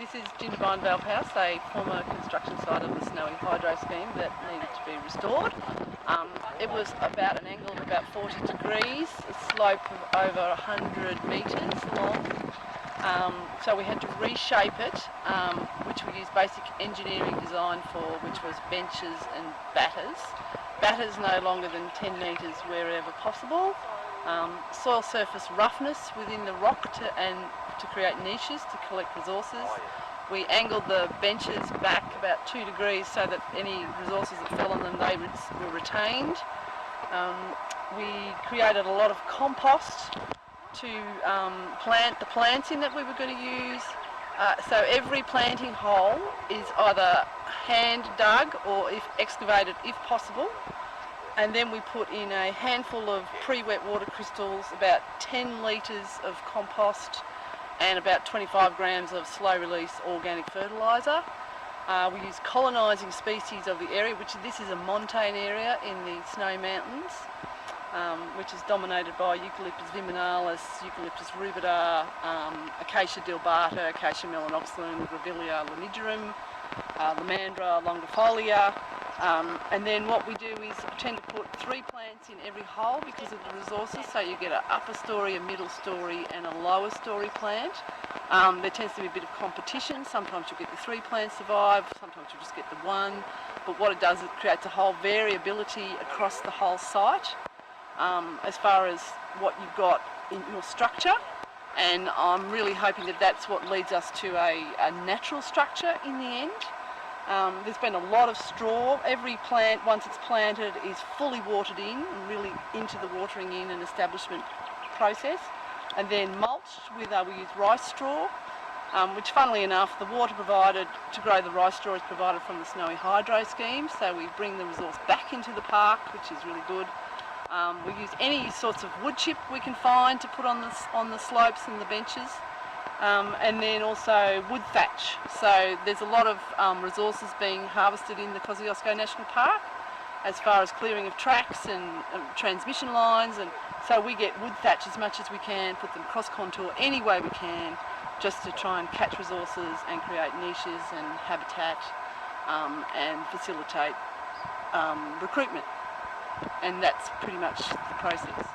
This is Jindabyne Valve House, a former construction site of the Snowy Hydro scheme that needed to be restored. It was about an angle of about 40 degrees, a slope of over 100 metres long. So we had to reshape it, which we used basic engineering design for, which was benches and batters. Batters no longer than 10 metres wherever possible. Soil surface roughness within the rock to create niches to collect resources. We angled the benches back about 2 degrees so that any resources that fell on them, they were retained. We created a lot of compost to plant the plants in that we were going to use. So every planting hole is either hand dug or if excavated if possible. And then we put in a handful of pre-wet water crystals, about 10 litres of compost and about 25 grams of slow-release organic fertiliser. We use colonising species of the area, which this is a montane area in the Snowy Mountains, which is dominated by Eucalyptus viminalis, Eucalyptus rubida, Acacia delbata, Acacia melanoxylum, Grevillea lanigerum, Lomandra longifolia. And then what we do is tend to put 3 plants in every hole because of the resources, so you get an upper story, a middle story and a lower story plant. There tends to be a bit of competition. Sometimes you'll get the 3 plants survive, sometimes you'll just get the 1, but what it does is it creates a whole variability across the whole site as far as what you've got in your structure, and I'm really hoping that that's what leads us to a natural structure in the end. There's been a lot of straw. Every plant, once it's planted, is fully watered in and really into the watering in and establishment process. And then mulched with, we use rice straw, which funnily enough, the water provided to grow the rice straw is provided from the Snowy Hydro scheme. So we bring the resource back into the park, which is really good. We use any sorts of wood chip we can find to put on the slopes and the benches. And then also wood thatch. So there's a lot of resources being harvested in the Kosciuszko National Park as far as clearing of tracks and transmission lines, and so we get wood thatch as much as we can, put them cross contour any way we can, just to try and catch resources and create niches and habitat and facilitate recruitment. And that's pretty much the process.